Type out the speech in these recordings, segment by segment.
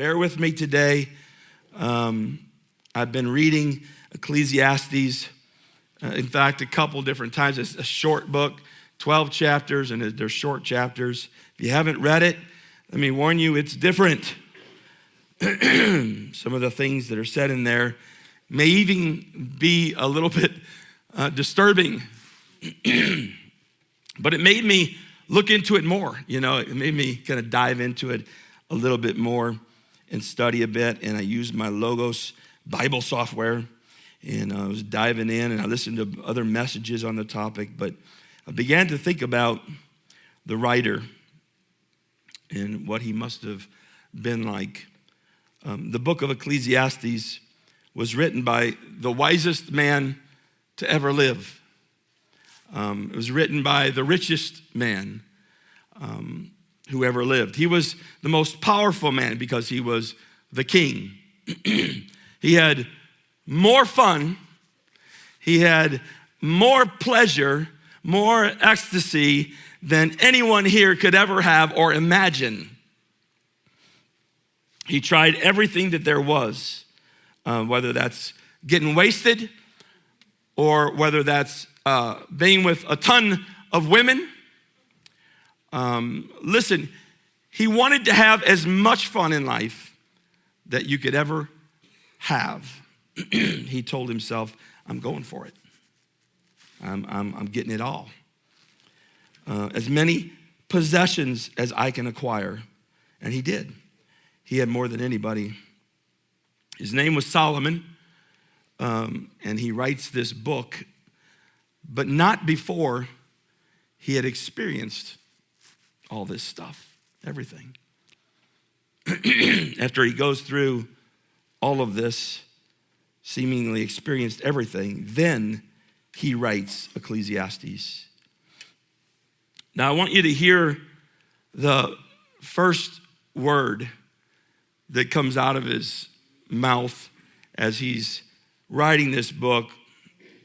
bear with me today. I've been reading Ecclesiastes, in fact, a couple different times. It's a short book, 12 chapters, and they're short chapters. If you haven't read it, let me warn you, it's different. Some of the things that are said in there may even be a little bit disturbing. But it made me look into it more. It made me kind of dive into it a little bit more and study a bit. And I used my Logos Bible software, and I was diving in, and I listened to other messages on the topic. But I began to think about the writer and what he must have been like. The book of Ecclesiastes was written by the wisest man to ever live. It was written by the richest man who ever lived. He was the most powerful man because he was the king. He had more fun. He had more pleasure, more ecstasy than anyone here could ever have or imagine. He tried everything that there was, whether that's getting wasted or whether that's being with a ton of women. Listen, he wanted to have as much fun in life that you could ever have. He told himself, I'm going for it. I'm getting it all. As many possessions as I can acquire. And he did. He had more than anybody. His name was Solomon, and he writes this book, but not before he had experienced all this stuff, everything. After he goes through all of this, seemingly experienced everything, then he writes Ecclesiastes. Now I want you to hear the first word that comes out of his mouth as he's writing this book.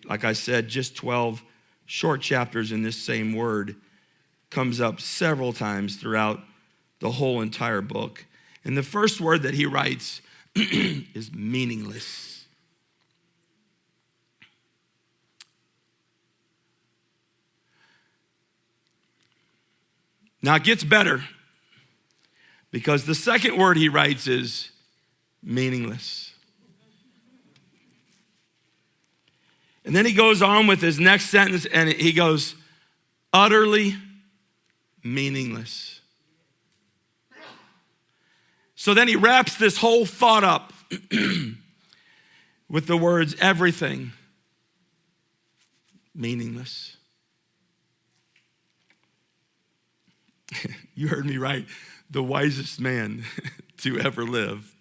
Like I said, just 12 short chapters in this same word comes up several times throughout the whole entire book. And the first word that he writes is meaningless. Now it gets better, because the second word he writes is meaningless. And then he goes on with his next sentence, and he goes, utterly meaningless. So then he wraps this whole thought up with the words, everything meaningless. You heard me right. The wisest man to ever live.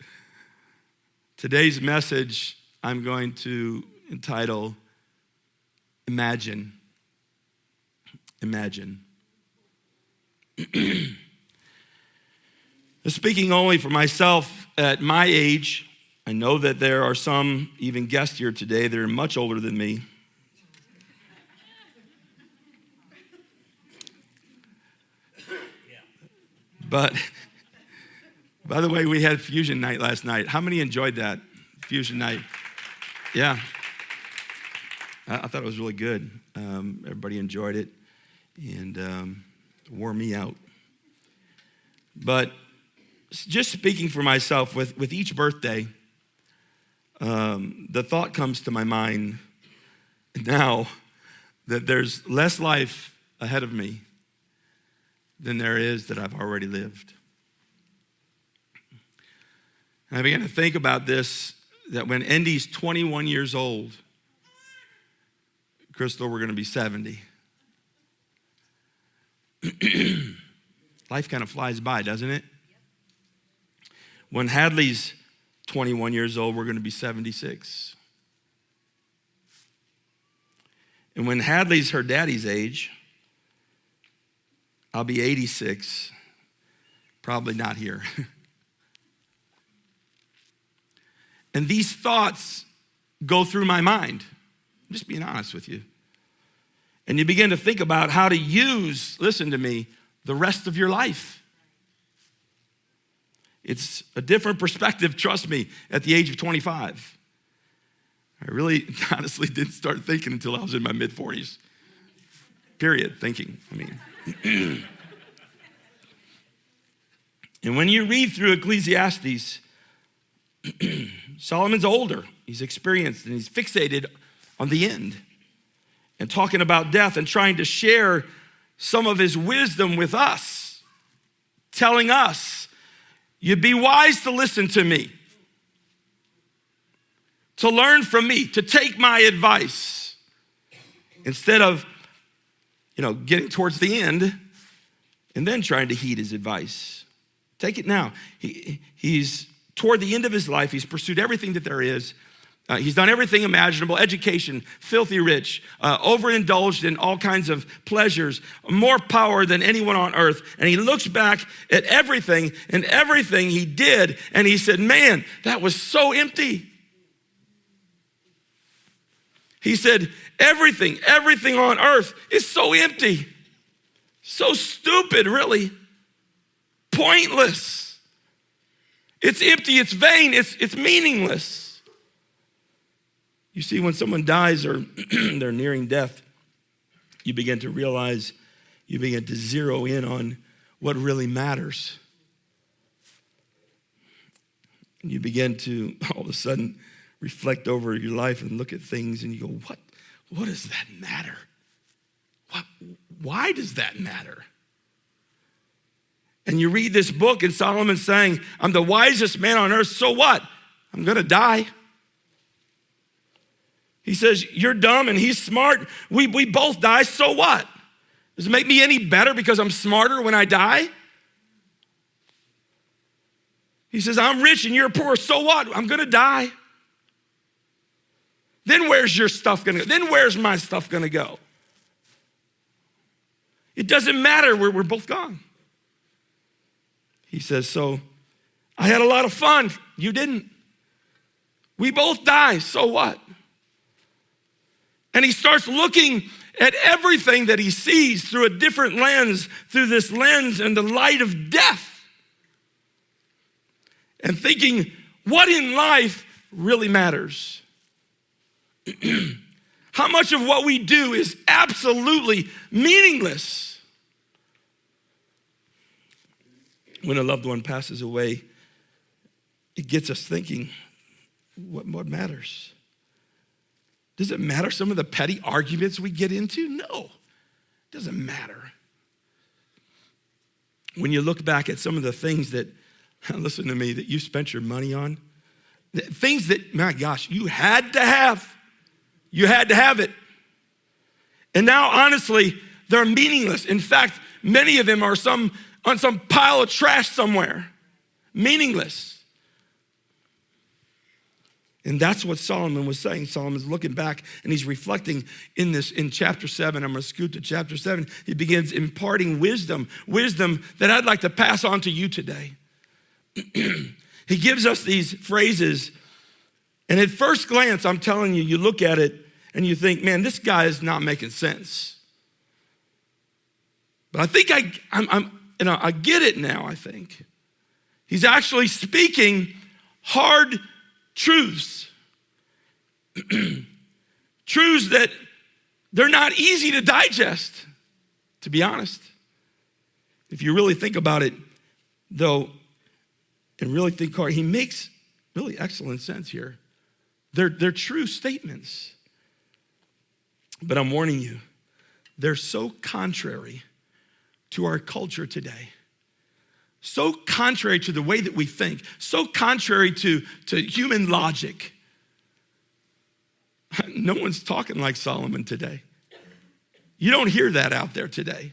Today's message I'm going to entitle, Imagine. Imagine. Speaking only for myself, at my age, I know that there are some, even guests here today, that are much older than me. But, by the way, we had Fusion Night last night. How many enjoyed that, Fusion Night? Yeah. I thought it was really good. Everybody enjoyed it and wore me out. But just speaking for myself, with each birthday, the thought comes to my mind now that there's less life ahead of me than there is that I've already lived. And I began to think about this, that when Endy's 21 years old, Crystal, we're going to be 70. Life kind of flies by, doesn't it? When Hadley's 21 years old, we're going to be 76. And when Hadley's her daddy's age, I'll be 86, probably not here. And these thoughts go through my mind. I'm just being honest with you. And you begin to think about how to use, listen to me, the rest of your life. It's a different perspective, trust me, at the age of 25. I really honestly didn't start thinking until I was in my mid-40s. Period, thinking, And when you read through Ecclesiastes, Solomon's older, he's experienced, and he's fixated on the end and talking about death and trying to share some of his wisdom with us, telling us, you'd be wise to listen to me, to learn from me, to take my advice, instead of, getting towards the end and then trying to heed his advice. Take it now. He's toward the end of his life. He's pursued everything that there is. He's done everything imaginable, education, filthy rich, overindulged in all kinds of pleasures, more power than anyone on earth. And he looks back at everything and everything he did, and he said, man, that was so empty. He said, everything on earth is so empty, so stupid, really, pointless. It's empty, it's vain, it's meaningless. You see, when someone dies or they're nearing death, you begin to realize, you begin to zero in on what really matters. And you begin to all of a sudden reflect over your life and look at things and you go, what does that matter? Why does that matter? And you read this book and Solomon's saying, I'm the wisest man on earth, so what? I'm gonna die. He says, you're dumb and he's smart. We both die, so what? Does it make me any better because I'm smarter when I die? He says, I'm rich and you're poor, so what? I'm gonna die. Then where's your stuff gonna go? Then where's my stuff gonna go? It doesn't matter, we're both gone. He says, so I had a lot of fun, you didn't. We both die, so what? And he starts looking at everything that he sees through a different lens, through this lens and the light of death. And thinking, what in life really matters? How much of what we do is absolutely meaningless? When a loved one passes away, it gets us thinking, what matters? Does it matter some of the petty arguments we get into? No, it doesn't matter. When you look back at some of the things that, listen to me, that you spent your money on, things that, my gosh, you had to have. You had to have it. And now, honestly, they're meaningless. In fact, many of them are on some pile of trash somewhere. Meaningless. And that's what Solomon was saying. Solomon's looking back and he's reflecting in chapter 7. I'm going to scoot to chapter 7. He begins imparting wisdom that I'd like to pass on to you today. He gives us these phrases, and at first glance, I'm telling you, you look at it and you think, man, this guy is not making sense. But I think I get it now, I think. He's actually speaking hard truths. Truths that they're not easy to digest, to be honest. If you really think about it, though, and really think hard, he makes really excellent sense here. They're true statements. But I'm warning you, they're so contrary to our culture today. So contrary to the way that we think, so contrary to human logic. No one's talking like Solomon today. You don't hear that out there today.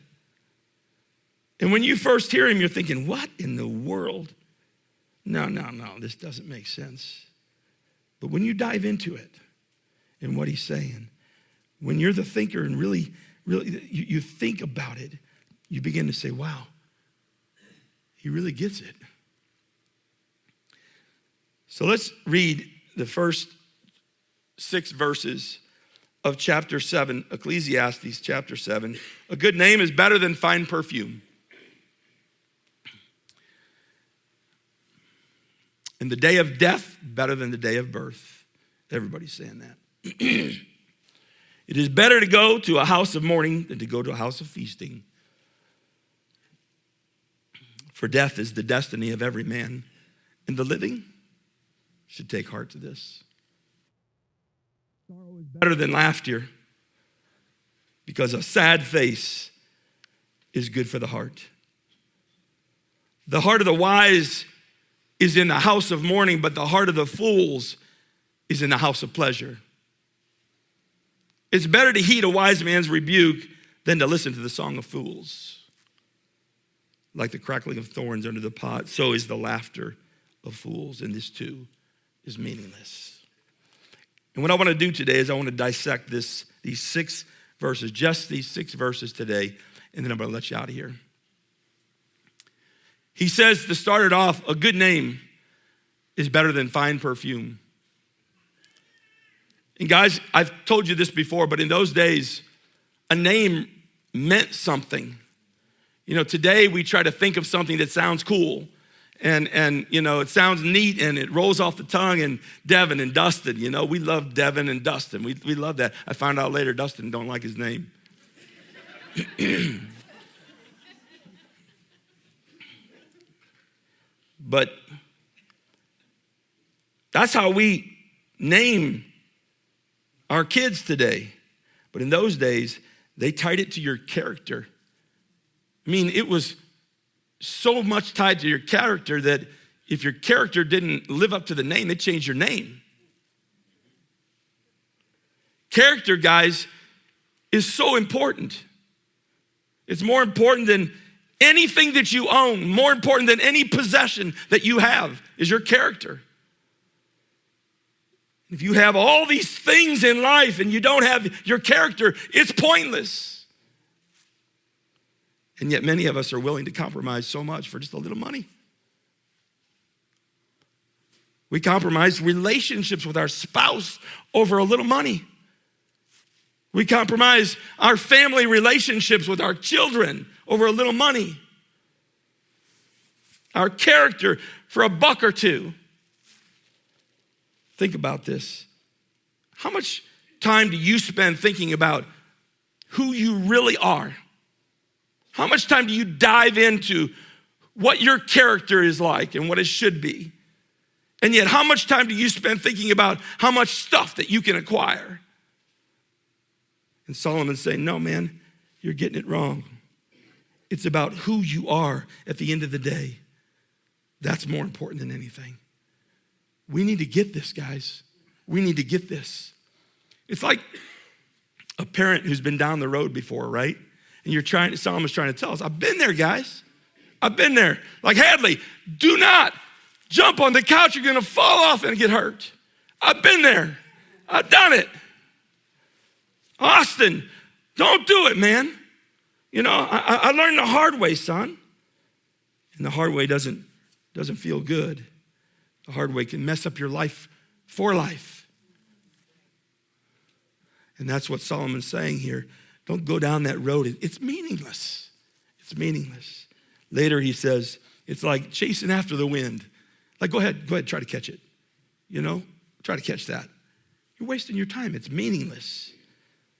And when you first hear him, you're thinking, what in the world? No, this doesn't make sense. But when you dive into it and what he's saying, when you're the thinker and really, you think about it, you begin to say, wow, he really gets it. So let's read the first 6 verses of chapter 7, Ecclesiastes chapter 7. A good name is better than fine perfume. And the day of death, better than the day of birth. Everybody's saying that. It is better to go to a house of mourning than to go to a house of feasting. For death is the destiny of every man, and the living should take heart to this. Sorrow is better than laughter, because a sad face is good for the heart. The heart of the wise is in the house of mourning, but the heart of the fools is in the house of pleasure. It's better to heed a wise man's rebuke than to listen to the song of fools. Like the crackling of thorns under the pot, so is the laughter of fools, and this too is meaningless. And what I want to do today is I want to dissect these 6 verses, just these 6 verses today, and then I'm going to let you out of here. He says, to start it off, a good name is better than fine perfume. And guys, I've told you this before, but in those days, a name meant something. You know, today we try to think of something that sounds cool and you know, it sounds neat and it rolls off the tongue, and Devin and Dustin, you know, we love Devin and Dustin. We love that. I found out later Dustin don't like his name. But that's how we name our kids today. But in those days, they tied it to your character. I mean, it was so much tied to your character that if your character didn't live up to the name, they changed your name. Character, guys, is so important. It's more important than anything that you own, more important than any possession that you have is your character. If you have all these things in life and you don't have your character, it's pointless. And yet many of us are willing to compromise so much for just a little money. We compromise relationships with our spouse over a little money. We compromise our family relationships with our children over a little money. Our character for a buck or two. Think about this. How much time do you spend thinking about who you really are? How much time do you dive into what your character is like and what it should be? And yet, how much time do you spend thinking about how much stuff that you can acquire? And Solomon's saying, no, man, you're getting it wrong. It's about who you are at the end of the day. That's more important than anything. We need to get this, guys. We need to get this. It's like a parent who's been down the road before, right? And Solomon's trying to tell us, I've been there, guys. I've been there. Like, Hadley, do not jump on the couch. You're going to fall off and get hurt. I've been there. I've done it. Austin, don't do it, man. You know, I learned the hard way, son. And the hard way doesn't feel good. The hard way can mess up your life for life. And that's what Solomon's saying here. Don't go down that road. It's meaningless. It's meaningless. Later he says, it's like chasing after the wind. Like, go ahead, try to catch it. You know, try to catch that. You're wasting your time. It's meaningless.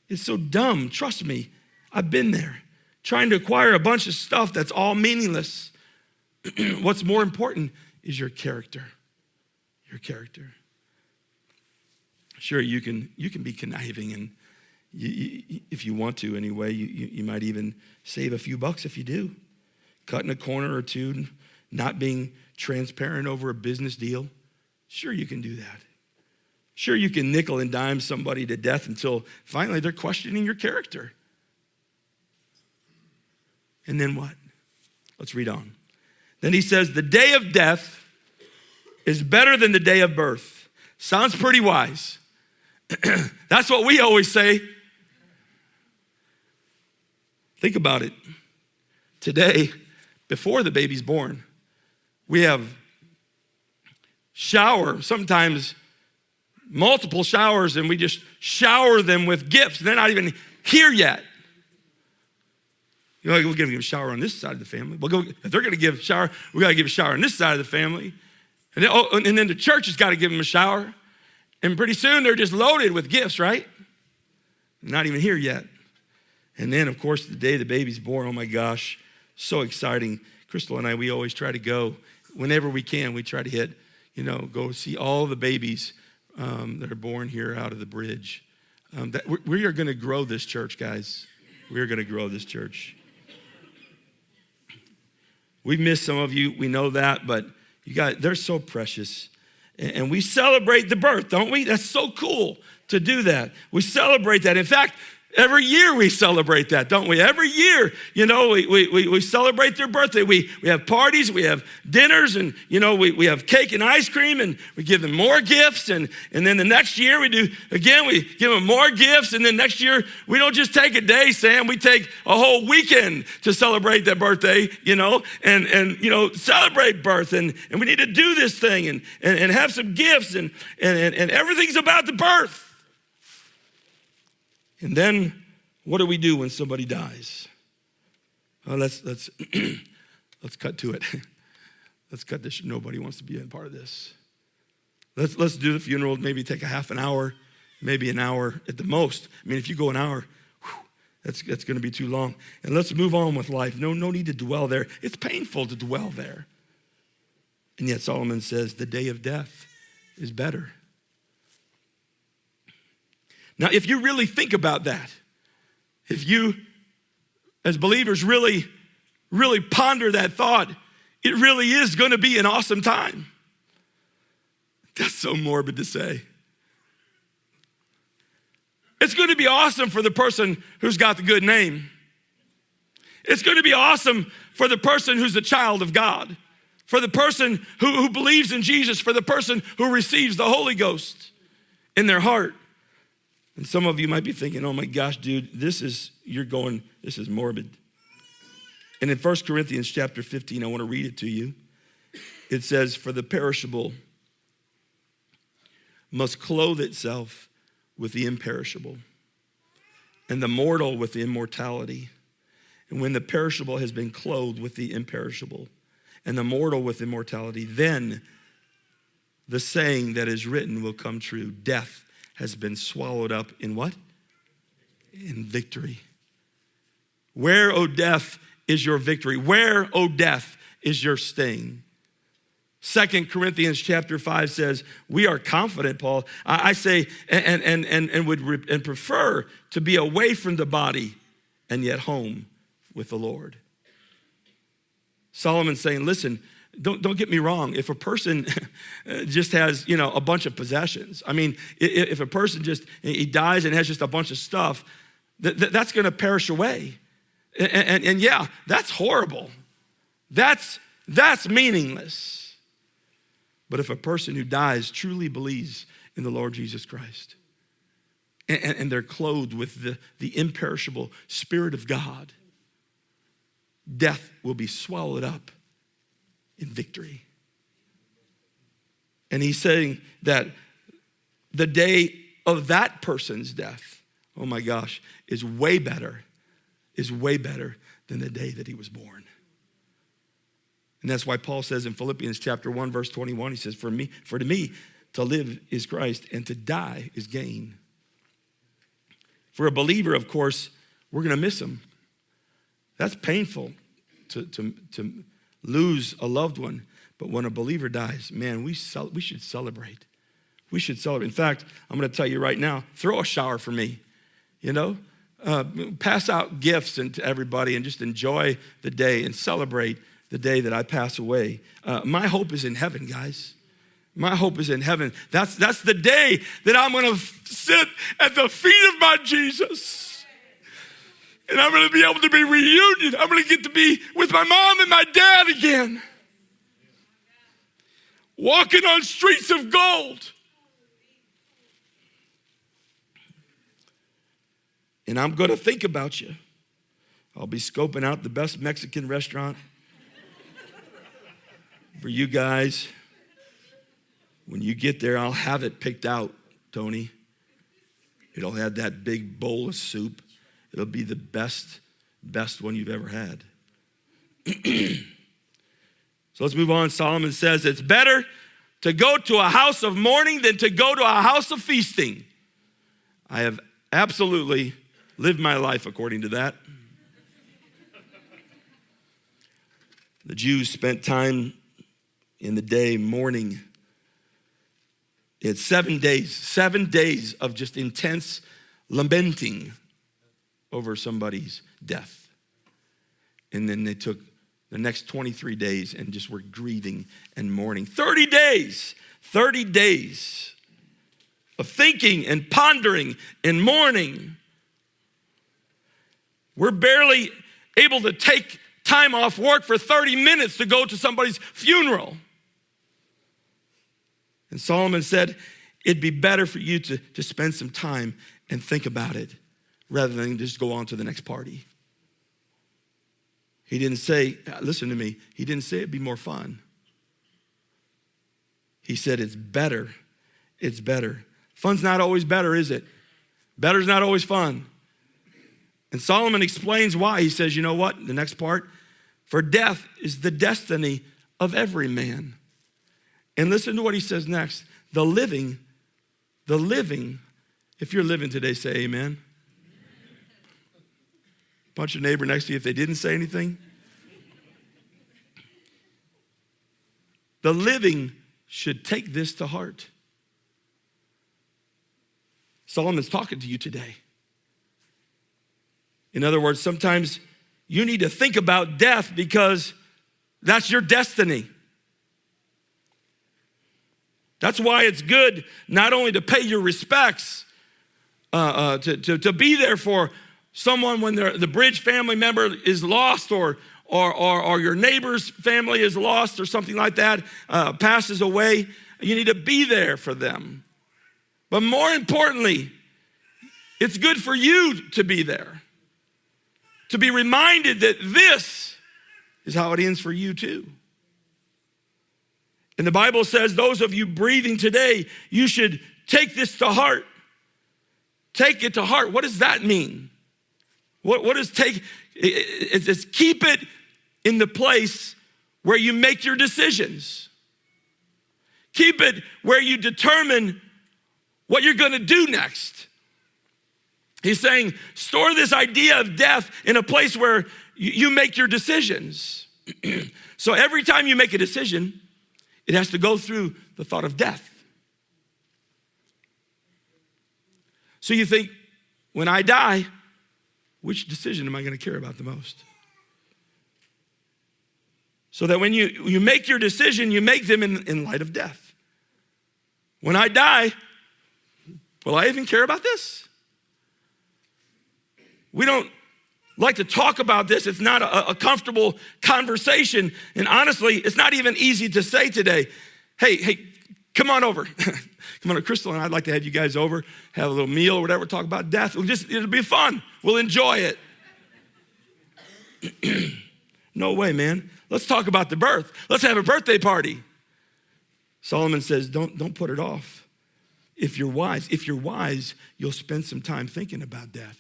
It's so dumb. Trust me, I've been there. Trying to acquire a bunch of stuff that's all meaningless. What's more important is your character. Your character. Sure, you can be conniving, and if you want to anyway, you might even save a few bucks if you do. Cutting a corner or two, not being transparent over a business deal. Sure, you can do that. Sure, you can nickel and dime somebody to death until finally they're questioning your character. And then what? Let's read on. Then he says, the day of death is better than the day of birth. Sounds pretty wise. That's what we always say. Think about it. Today, before the baby's born, we have sometimes multiple showers, and we just shower them with gifts. They're not even here yet. You know, we're going to give a shower on this side of the family. If they're going to give a shower, we got to give a shower on this side of the family. And then the church has got to give them a shower. And pretty soon they're just loaded with gifts, right? Not even here yet. And then, of course, the day the baby's born, oh my gosh, so exciting. Crystal and I, we always try to go. Whenever we can, we try to hit, go see all the babies that are born here out of the bridge. We are going to grow this church, guys. We are going to grow this church. We've missed some of you. We know that, but you guys, they're so precious. And we celebrate the birth, don't we? That's so cool to do that. We celebrate that. In fact, every year we celebrate that, don't we? Every year, we celebrate their birthday. We have parties, we have dinners, and, we have cake and ice cream, and we give them more gifts. And then the next year we give them more gifts. And then next year, we don't just take a day, Sam, we take a whole weekend to celebrate that birthday, and celebrate birth. And we need to do this thing and have some gifts, and everything's about the birth. And then, what do we do when somebody dies? Well, let's cut to it. Let's cut this. Nobody wants to be a part of this. Let's do the funeral. Maybe take a half an hour, maybe an hour at the most. I mean, if you go an hour, that's going to be too long. And let's move on with life. No need to dwell there. It's painful to dwell there. And yet Solomon says the day of death is better. Now, if you really think about that, if you, as believers, really, really ponder that thought, it really is going to be an awesome time. That's so morbid to say. It's going to be awesome for the person who's got the good name. It's going to be awesome for the person who's a child of God, for the person who believes in Jesus, for the person who receives the Holy Ghost in their heart. And some of you might be thinking, oh my gosh, dude, this is morbid. And in 1 Corinthians chapter 15, I want to read it to you. It says, for the perishable must clothe itself with the imperishable, and the mortal with the immortality. And when the perishable has been clothed with the imperishable, and the mortal with immortality, then the saying that is written will come true. Death has been swallowed up in what? In victory. Where, O death, is your victory? Where, O death, is your sting? 2 Corinthians chapter 5 says, we are confident, Paul. I say, and prefer to be away from the body and yet home with the Lord. Solomon's saying, listen, don't get me wrong. If a person just has, a bunch of possessions, I mean, if a person he dies and has just a bunch of stuff, that's going to perish away. And yeah, that's horrible. That's meaningless. But if a person who dies truly believes in the Lord Jesus Christ, and they're clothed with the imperishable Spirit of God, death will be swallowed up in victory. And he's saying that the day of that person's death, oh my gosh, is way better than the day that he was born. And that's why Paul says in Philippians chapter 1, verse 21, he says, for to me, to live is Christ, and to die is gain. For a believer, of course, we're going to miss him. That's painful to lose a loved one. But when a believer dies, man, we should celebrate. We should celebrate. In fact, I'm going to tell you right now, throw a shower for me, pass out gifts to everybody and just enjoy the day and celebrate the day that I pass away. My hope is in heaven, guys. My hope is in heaven. That's the day that I'm going to sit at the feet of my Jesus. And I'm going to be able to be reunited. I'm going to get to be with my mom and my dad again. Walking on streets of gold. And I'm going to think about you. I'll be scoping out the best Mexican restaurant for you guys. When you get there, I'll have it picked out, Tony. It'll have that big bowl of soup. It'll be the best one you've ever had. So let's move on. Solomon says it's better to go to a house of mourning than to go to a house of feasting. I have absolutely lived my life according to that. The Jews spent time in the day mourning. It's 7 days of just intense lamenting over somebody's death. And then they took the next 23 days and just were grieving and mourning. 30 days of thinking and pondering and mourning. We're barely able to take time off work for 30 minutes to go to somebody's funeral. And Solomon said, it'd be better for you to spend some time and think about it rather than just go on to the next party. He didn't say, listen to me, he didn't say it'd be more fun. He said it's better. It's better. Fun's not always better, is it? Better's not always fun. And Solomon explains why. He says, you know what? The next part, for death is the destiny of every man. And listen to what he says next. The living, if you're living today, say amen. Punch your neighbor next to you if they didn't say anything. The living should take this to heart. Solomon's talking to you today. In other words, sometimes you need to think about death because that's your destiny. That's why it's good not only to pay your respects, to be there for someone when the Bridge family member is lost or your neighbor's family is lost or something like that, passes away. You need to be there for them. But more importantly, it's good for you to be there. To be reminded that this is how it ends for you too. And the Bible says, those of you breathing today, you should take this to heart. Take it to heart. What does that mean? What does take? It's keep it in the place where you make your decisions. Keep it where you determine what you're going to do next. He's saying, store this idea of death in a place where you make your decisions. So every time you make a decision, it has to go through the thought of death. So you think, when I die, which decision am I going to care about the most? So that when you make your decision, you make them in light of death. When I die, will I even care about this? We don't like to talk about this. It's not a comfortable conversation. And honestly, it's not even easy to say today, hey, come on over. Come on, Crystal and I'd like to have you guys over, have a little meal or whatever, talk about death. It'll be fun. We'll enjoy it. No way, man. Let's talk about the birth. Let's have a birthday party. Solomon says, don't put it off. If you're wise, you'll spend some time thinking about death.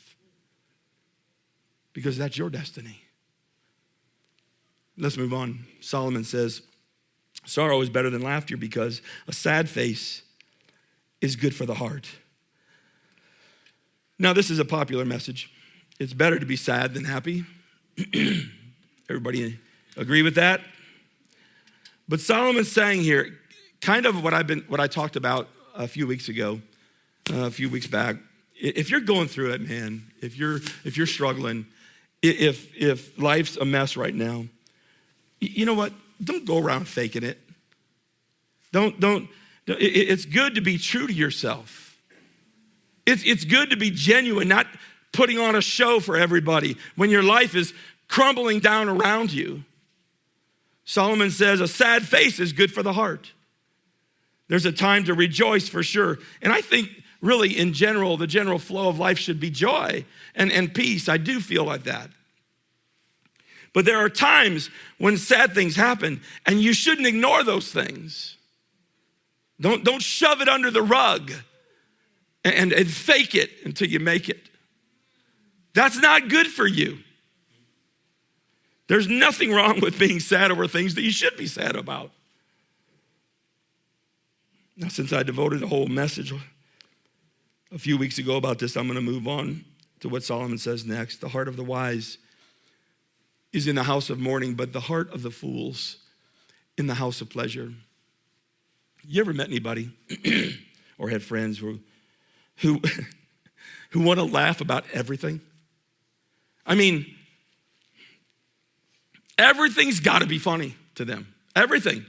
Because that's your destiny. Let's move on. Solomon says, sorrow is better than laughter because a sad face is good for the heart. Now, this is a popular message. It's better to be sad than happy. Everybody agree with that? But Solomon's saying here, kind of what I talked about a few weeks back. If you're going through it, man, if you're struggling, if life's a mess right now, you know what? Don't go around faking it. It's good to be true to yourself. It's good to be genuine, not putting on a show for everybody when your life is crumbling down around you. Solomon says a sad face is good for the heart. There's a time to rejoice for sure. And I think really in general, the general flow of life should be joy and peace. I do feel like that. But there are times when sad things happen and you shouldn't ignore those things. Don't shove it under the rug and fake it until you make it. That's not good for you. There's nothing wrong with being sad over things that you should be sad about. Now, since I devoted a whole message a few weeks ago about this, I'm going to move on to what Solomon says next. The heart of the wise is in the house of mourning, but the heart of the fools in the house of pleasure. You ever met anybody or had friends who want to laugh about everything? I mean, everything's got to be funny to them. Everything.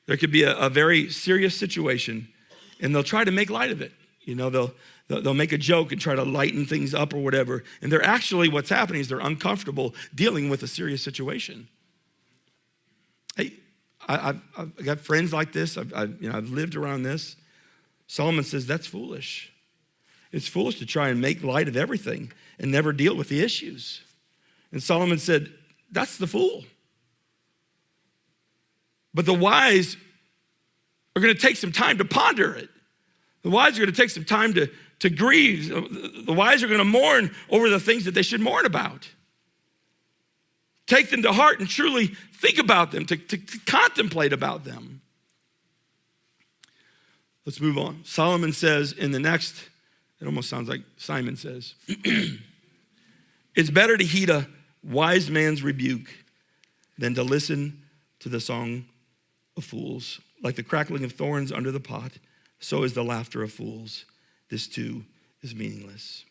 There could be a very serious situation, and they'll try to make light of it. You know, they'll make a joke and try to lighten things up or whatever. And they're actually, what's happening is they're uncomfortable dealing with a serious situation. Hey, I've got friends like this. I've lived around this. Solomon says that's foolish. It's foolish to try and make light of everything and never deal with the issues. And Solomon said, that's the fool. But the wise are going to take some time to ponder it. The wise are going to take some time to grieve. The wise are going to mourn over the things that they should mourn about. Take them to heart and truly think about them, to contemplate about them. Let's move on. Solomon says in the next, it almost sounds like Simon says, it's better to heed a wise man's rebuke than to listen to the song of fools. Like the crackling of thorns under the pot, so is the laughter of fools. This too is meaningless.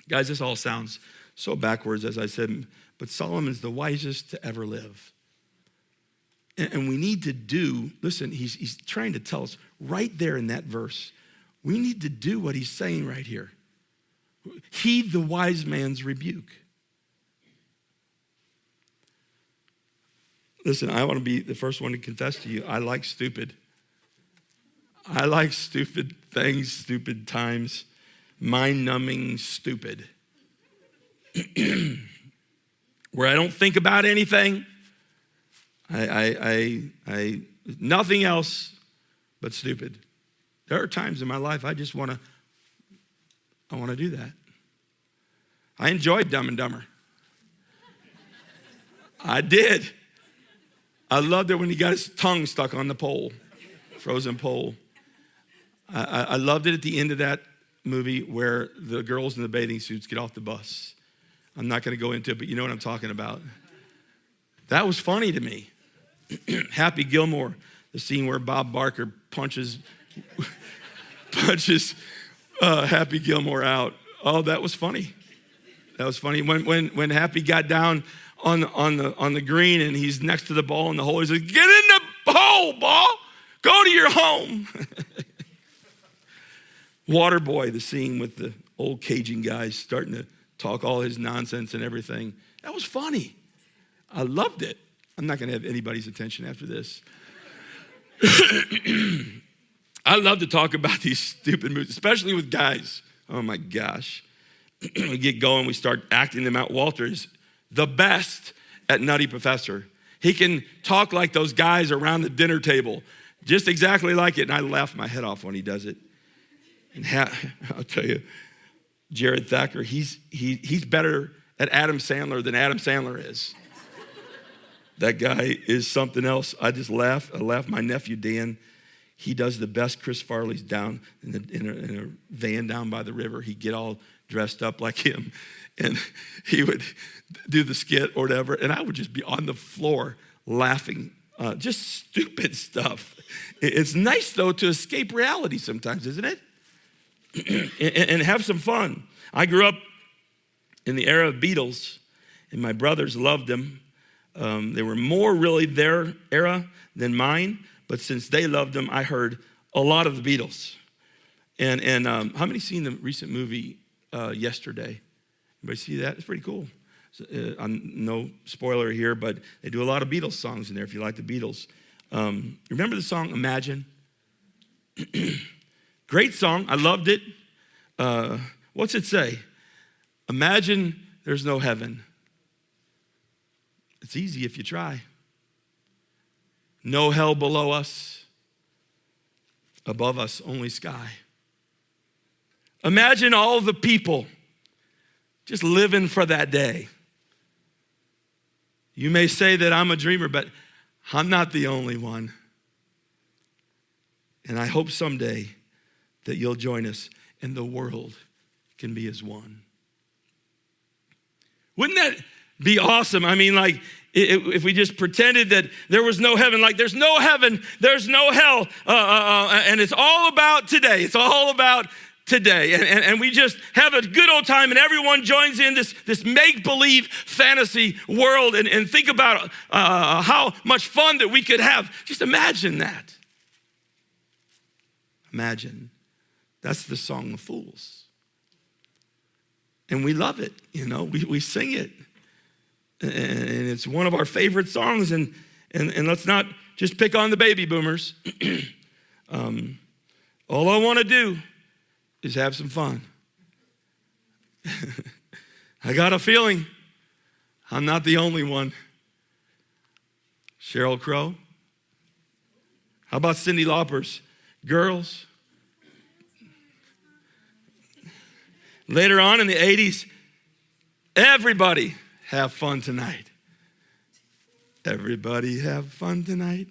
Guys, this all sounds so backwards, as I said, but Solomon's the wisest to ever live. And we need to do, listen, he's trying to tell us right there in that verse, we need to do what he's saying right here. Heed the wise man's rebuke. Listen, I want to be the first one to confess to you, I like stupid. I like stupid things, stupid times, mind-numbing stupid. Where I don't think about anything, I nothing else but stupid. There are times in my life I want to do that. I enjoyed Dumb and Dumber. I did. I loved it when he got his tongue stuck on the pole, frozen pole. I loved it at the end of that movie where the girls in the bathing suits get off the bus. I'm not going to go into it, but you know what I'm talking about. That was funny to me. Happy Gilmore, the scene where Bob Barker punches Happy Gilmore out. Oh, that was funny. That was funny. When Happy got down on the green and he's next to the ball in the hole, he says, "Get in the hole, ball. Go to your home." Waterboy, the scene with the old Cajun guys starting to talk all his nonsense and everything. That was funny. I loved it. I'm not going to have anybody's attention after this. I love to talk about these stupid movies, especially with guys. Oh my gosh. We get going, we start acting them out. Walter is the best at Nutty Professor. He can talk like those guys around the dinner table, just exactly like it. And I laugh my head off when he does it. And I'll tell you, Jared Thacker, he's better at Adam Sandler than Adam Sandler is. That guy is something else. I just laugh. I laugh. My nephew, Dan, he does the best. Chris Farley's down in a van down by the river. He'd get all dressed up like him, and he would do the skit or whatever, and I would just be on the floor laughing. Just stupid stuff. It's nice, though, to escape reality sometimes, isn't it? And have some fun. I grew up in the era of Beatles, and my brothers loved them. They were more really their era than mine, but since they loved them, I heard a lot of the Beatles. And how many seen the recent movie Yesterday? Anybody see that? It's pretty cool. So, no spoiler here, but they do a lot of Beatles songs in there if you like the Beatles. Remember the song Imagine? Great song. I loved it. What's it say? Imagine there's no heaven. It's easy if you try. No hell below us. Above us, only sky. Imagine all the people just living for that day. You may say that I'm a dreamer, but I'm not the only one. And I hope someday that you'll join us and the world can be as one. Wouldn't that be awesome? I mean, like, if we just pretended that there was no heaven, like there's no heaven, there's no hell, and it's all about today. It's all about today. And we just have a good old time and everyone joins in this make-believe fantasy world and think about how much fun that we could have. Just imagine that. Imagine. That's the Song of Fools. And we love it, you know, we sing it. And it's one of our favorite songs. And let's not just pick on the baby boomers. All I want to do is have some fun. I got a feeling I'm not the only one. Sheryl Crow. How about Cyndi Lauper's Girls? Later on in the 80s, everybody have fun tonight. Everybody have fun tonight.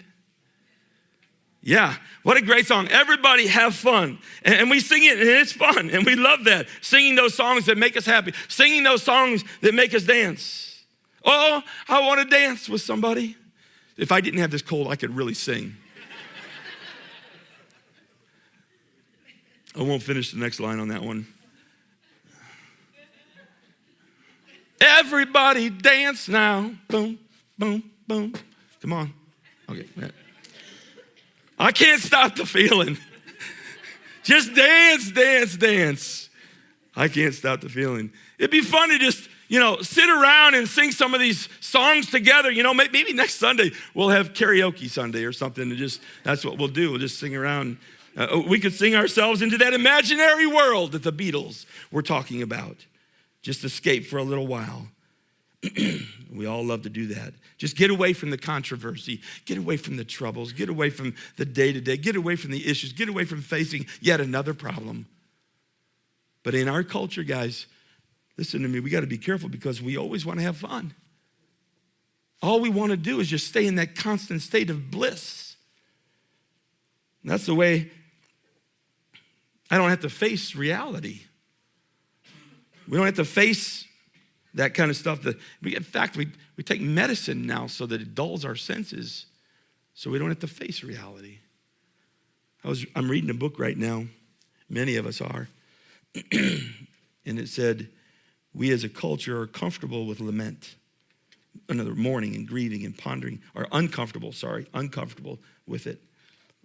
Yeah, what a great song. Everybody have fun. And we sing it and it's fun. And we love that. Singing those songs that make us happy. Singing those songs that make us dance. Oh, I want to dance with somebody. If I didn't have this cold, I could really sing. I won't finish the next line on that one. Everybody dance now. Boom, boom, boom. Come on. Okay. I can't stop the feeling. Just dance, dance, dance. I can't stop the feeling. It'd be fun to just, sit around and sing some of these songs together. Maybe next Sunday we'll have karaoke Sunday or something. That's what we'll do. We'll just sing around. We could sing ourselves into that imaginary world that the Beatles were talking about. Just escape for a little while. We all love to do that. Just get away from the controversy. Get away from the troubles. Get away from the day-to-day. Get away from the issues. Get away from facing yet another problem. But in our culture, guys, listen to me, we got to be careful because we always want to have fun. All we want to do is just stay in that constant state of bliss. And that's the way I don't have to face reality. We don't have to face that kind of stuff. In fact, we take medicine now so that it dulls our senses so we don't have to face reality. I'm reading a book right now. Many of us are. And it said, we as a culture are comfortable with lament. Another mourning and grieving and pondering, or uncomfortable with it.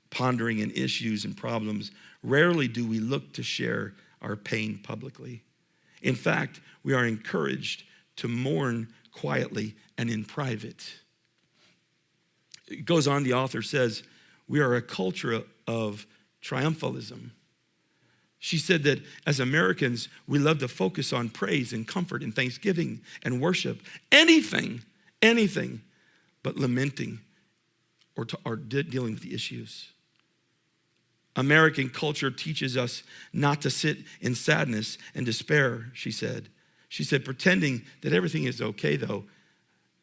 Pondering and issues and problems. Rarely do we look to share our pain publicly. In fact, we are encouraged to mourn quietly and in private. It goes on, the author says, we are a culture of triumphalism. She said that as Americans, we love to focus on praise and comfort and thanksgiving and worship. Anything but lamenting or dealing with the issues. American culture teaches us not to sit in sadness and despair, she said. She said, pretending that everything is okay, though,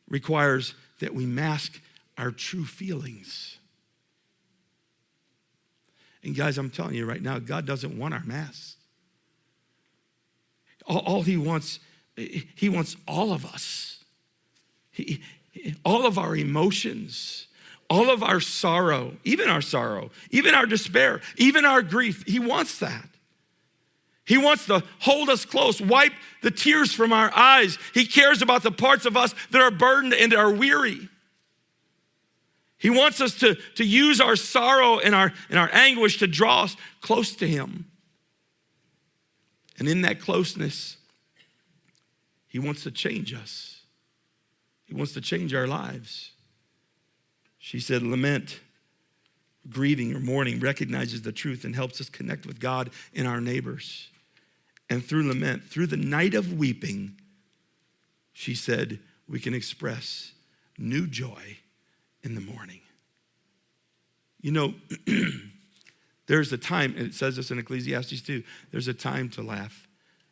requires that we mask our true feelings. And guys, I'm telling you right now, God doesn't want our masks. All he wants all of us. All of our emotions, all of our sorrow, even our despair, even our grief. He wants that. He wants to hold us close, wipe the tears from our eyes. He cares about the parts of us that are burdened and are weary. He wants us to use our sorrow and our anguish to draw us close to him. And in that closeness, he wants to change us. He wants to change our lives. She said, lament, grieving or mourning recognizes the truth and helps us connect with God and our neighbors. And through lament, through the night of weeping, she said, we can express new joy in the morning. There's a time, and it says this in Ecclesiastes 2, there's a time to laugh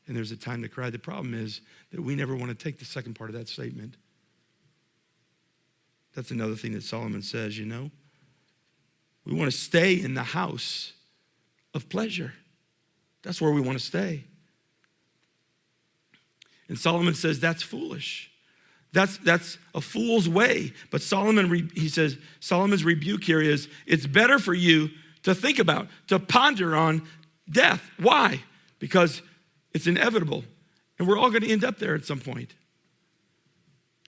and there's a time to cry. The problem is that we never want to take the second part of that statement. That's another thing that Solomon says, We want to stay in the house of pleasure. That's where we want to stay. And Solomon says that's foolish. That's a fool's way. But he says, Solomon's rebuke here is, it's better for you to think about, to ponder on death. Why? Because it's inevitable. And we're all going to end up there at some point.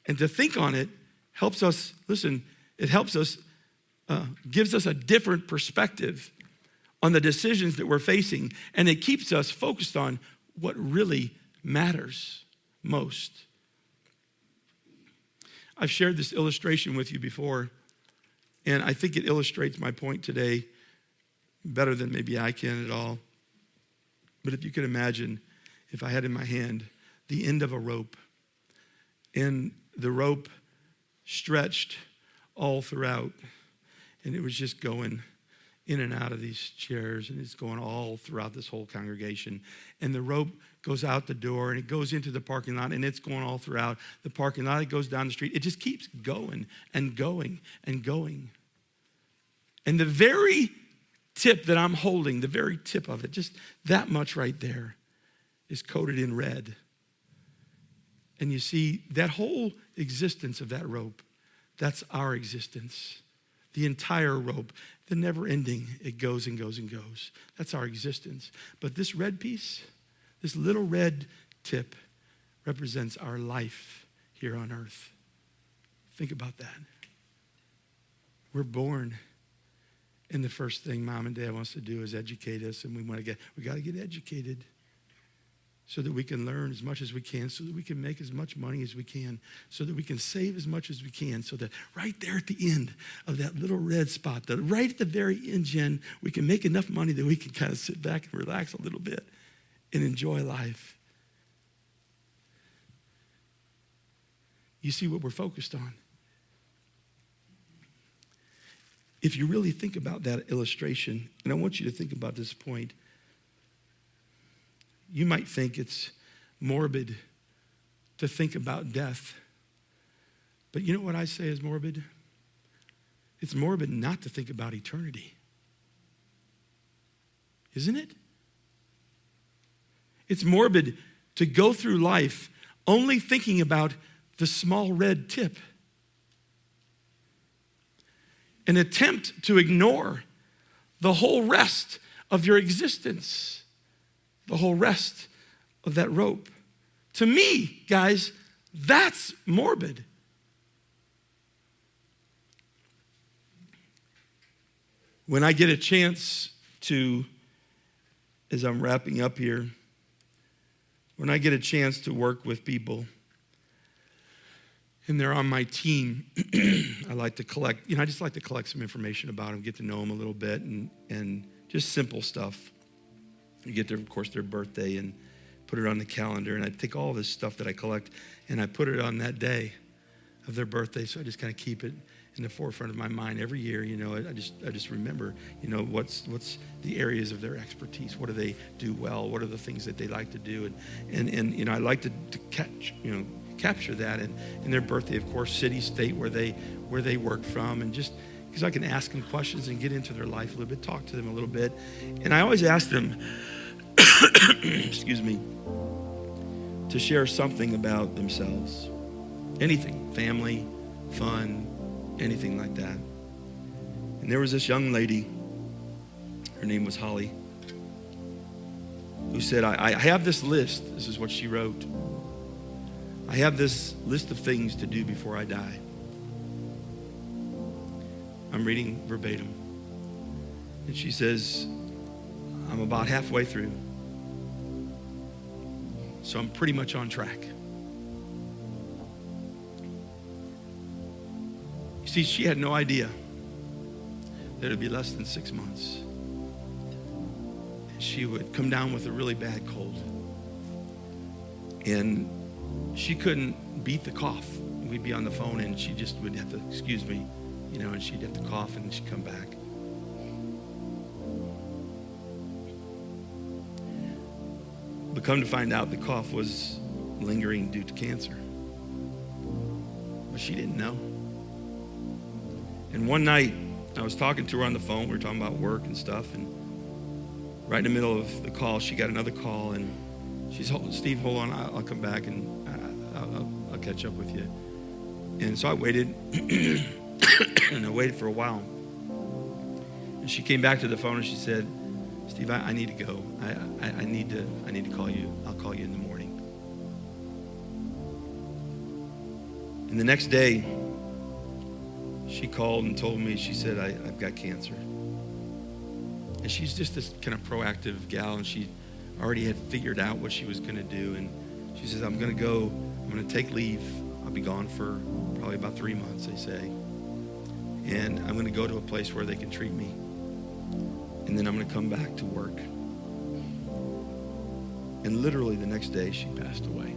And to think on it helps us, listen, it helps us, gives us a different perspective on the decisions that we're facing. And it keeps us focused on what really matters most. I've shared this illustration with you before, and I think it illustrates my point today better than maybe I can at all. But if you could imagine, if I had in my hand the end of a rope, and the rope stretched all throughout, and it was just going in and out of these chairs, and it's going all throughout this whole congregation. And the rope goes out the door, and it goes into the parking lot, and it's going all throughout the parking lot. It goes down the street. It just keeps going and going and going. And the very tip that I'm holding, the very tip of it, just that much right there, is coated in red. And you see, that whole existence of that rope, that's our existence. The entire rope, the never ending, it goes and goes and goes. That's our existence. But this red piece, this little red tip, represents our life here on earth. Think about that. We're born, and the first thing mom and dad wants to do is educate us, and we got to get educated so that we can learn as much as we can, so that we can make as much money as we can, so that we can save as much as we can, so that right there at the end of that little red spot, that right at the very end, Jen, we can make enough money that we can kind of sit back and relax a little bit and enjoy life. You see what we're focused on. If you really think about that illustration, and I want you to think about this point, you might think it's morbid to think about death. But you know what I say is morbid? It's morbid not to think about eternity. Isn't it? It's morbid to go through life only thinking about the small red tip. An attempt to ignore the whole rest of your existence. The whole rest of that rope. To me, guys, that's morbid. When I get a chance to, as I'm wrapping up here, when I get a chance to work with people and they're on my team, I like to collect, I just like to collect some information about them, get to know them a little bit, and just simple stuff. You get of course, their birthday and put it on the calendar. And I take all this stuff that I collect and I put it on that day of their birthday. So I just kind of keep it in the forefront of my mind every year. I just remember, what's the areas of their expertise. What do they do well? What are the things that they like to do? And I like to capture that. And their birthday, of course, city, state, where they work from, and just because I can ask them questions and get into their life a little bit, talk to them a little bit. And I always ask them, excuse me, to share something about themselves. Anything, family, fun, anything like that. And there was this young lady, her name was Holly, who said, I have this list. This is what she wrote. I have this list of things to do before I die. I'm reading verbatim. And she says, I'm about halfway through. So I'm pretty much on track. You see, she had no idea that it would be less than 6 months. And she would come down with a really bad cold. And she couldn't beat the cough. We'd be on the phone and she just would have to, excuse me, and she'd have to cough and she'd come back. But come to find out, the cough was lingering due to cancer. But she didn't know. And one night, I was talking to her on the phone. We were talking about work and stuff. And right in the middle of the call, she got another call. And she's, Steve, hold on. I'll come back and I'll catch up with you. And so I waited. And I waited for a while. And she came back to the phone and she said, Steve, I need to go. I need to call you. I'll call you in the morning. And the next day, she called and told me, she said, I've got cancer. And she's just this kind of proactive gal, and she already had figured out what she was going to do. And she says, I'm going to take leave. I'll be gone for probably about 3 months, they say. And I'm going to go to a place where they can treat me. And then I'm going to come back to work. And literally the next day, she passed away.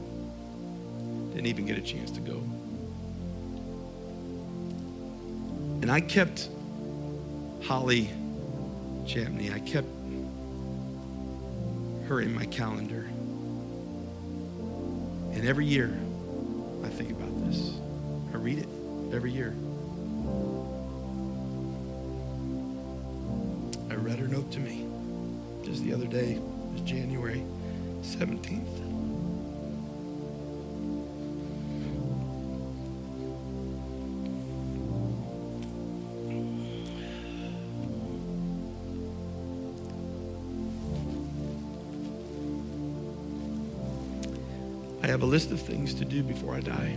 Didn't even get a chance to go. And I kept Holly Champney, I kept her in my calendar. And every year, I think about this. I read it every year. I read her note to me just the other day. It was January 17th. I have a list of things to do before I die.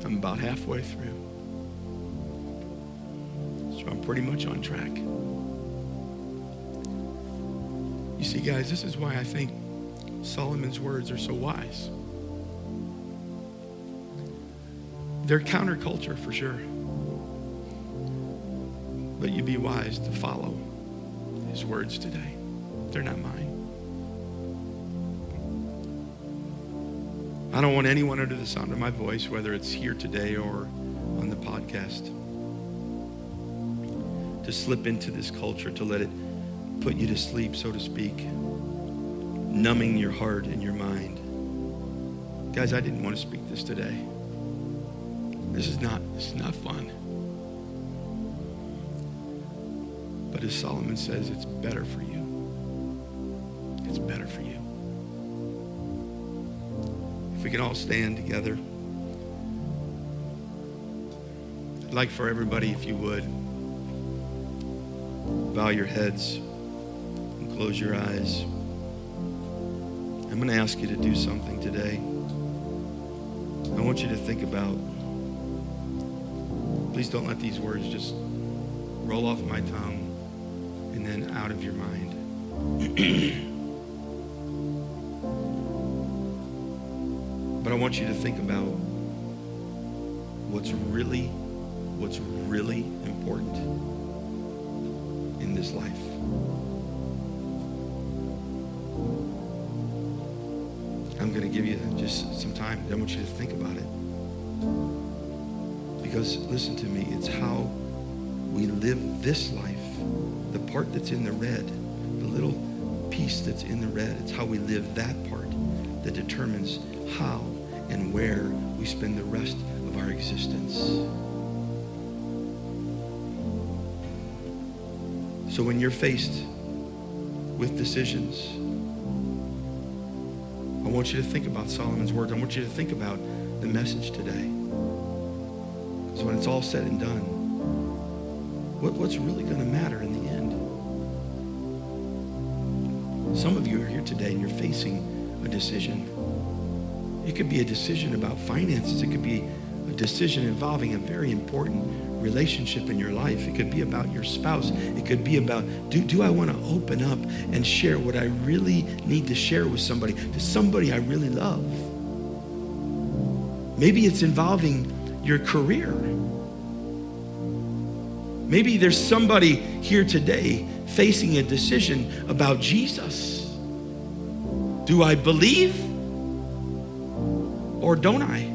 I'm about halfway through. So I'm pretty much on track. You see, guys, this is why I think Solomon's words are so wise. They're counterculture for sure. But you be wise to follow his words today. They're not mine. I don't want anyone under the sound of my voice, whether it's here today or on the podcast, to slip into this culture, to let it put you to sleep, so to speak, numbing your heart and your mind. Guys, I didn't want to speak this today. This is not fun. But as Solomon says, it's better for you. It's better for you. If we can all stand together. I'd like for everybody, if you would, bow your heads and close your eyes. I'm going to ask you to do something today. I want you to think about, please don't let these words just roll off my tongue and then out of your mind. But I want you to think about what's really important in this life. I'm going to give you just some time. I want you to think about it. Because listen to me, it's how we live this life. The part that's in the red, the little piece that's in the red, it's how we live that part that determines how and where we spend the rest of our existence. So when you're faced with decisions, I want you to think about Solomon's words. I want you to think about the message today. So when it's all said and done, what's really going to matter in the end? Some of you are here today and you're facing a decision. It could be a decision about finances. It could be a decision involving a very important relationship in your life. It could be about your spouse. It could be about, do I want to open up and share what I really need to share with somebody, to somebody I really love? Maybe it's involving your career. Maybe there's somebody here today facing a decision about Jesus. Do I believe or don't I?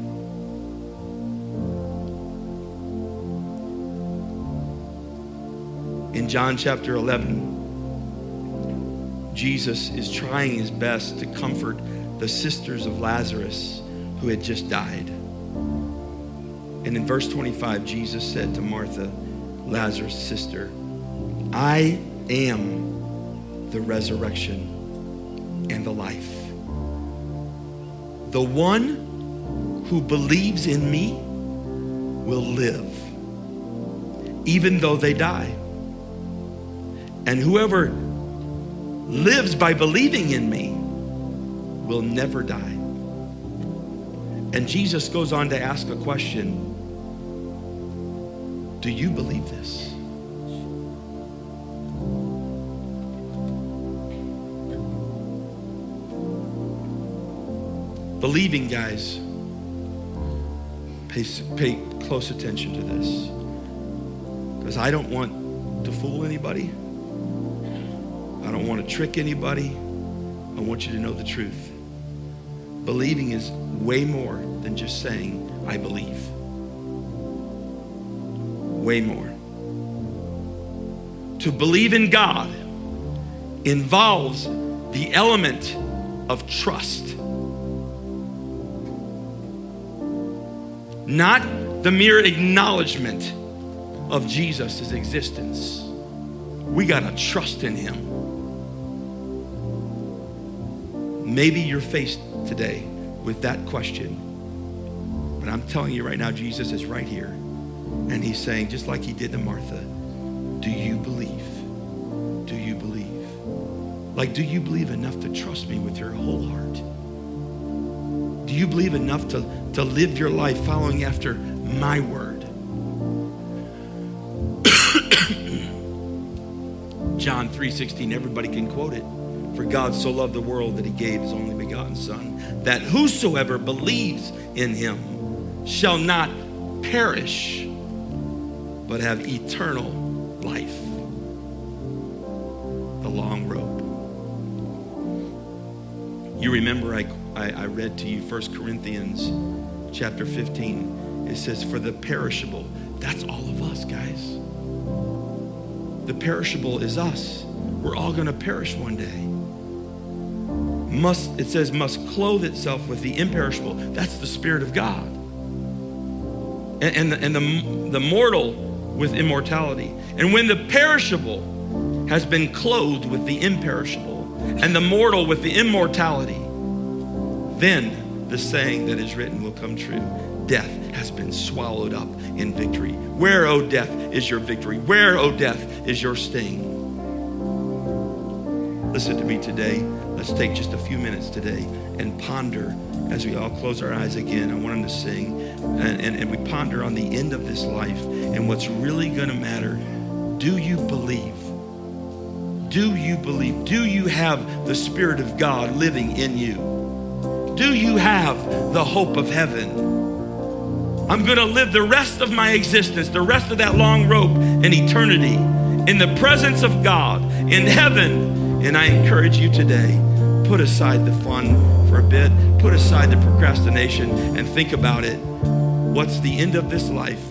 In John chapter 11, Jesus is trying his best to comfort the sisters of Lazarus who had just died. And in verse 25, Jesus said to Martha, Lazarus' sister, I am the resurrection and the life. The one who believes in me will live, even though they die. And whoever lives by believing in me will never die. And Jesus goes on to ask a question. Do you believe this? Believing, guys, pay close attention to this, because I don't want to fool anybody. I don't want to trick anybody. I want you to know the truth. Believing is way more than just saying, I believe. Way more. To believe in God involves the element of trust. Not the mere acknowledgement of Jesus' existence. We gotta trust in him. Maybe you're faced today with that question, but I'm telling you right now, Jesus is right here. And he's saying, just like he did to Martha, do you believe? Do you believe? Like, do you believe enough to trust me with your whole heart? Do you believe enough to live your life following after my word? John 3:16, everybody can quote it. For God so loved the world that he gave his only begotten son, that whosoever believes in him shall not perish, but have eternal life. The long road. You remember I read to you 1 Corinthians chapter 15. It says, for the perishable, that's all of us, guys. The perishable is us. We're all going to perish one day. It says must clothe itself with the imperishable. That's the Spirit of God. And the mortal with immortality. And when the perishable has been clothed with the imperishable and the mortal with the immortality, then the saying that is written will come true. Death has been swallowed up in victory. Where, O death, is your victory? Where, O death, is your sting? Listen to me today. Let's take just a few minutes today and ponder as we all close our eyes again. I want them to sing. And we ponder on the end of this life and what's really going to matter. Do you believe? Do you believe? Do you have the Spirit of God living in you? Do you have the hope of heaven? I'm going to live the rest of my existence, the rest of that long rope in eternity, in the presence of God, in heaven. And I encourage you today, put aside the fun for a bit, put aside the procrastination and think about it. What's the end of this life?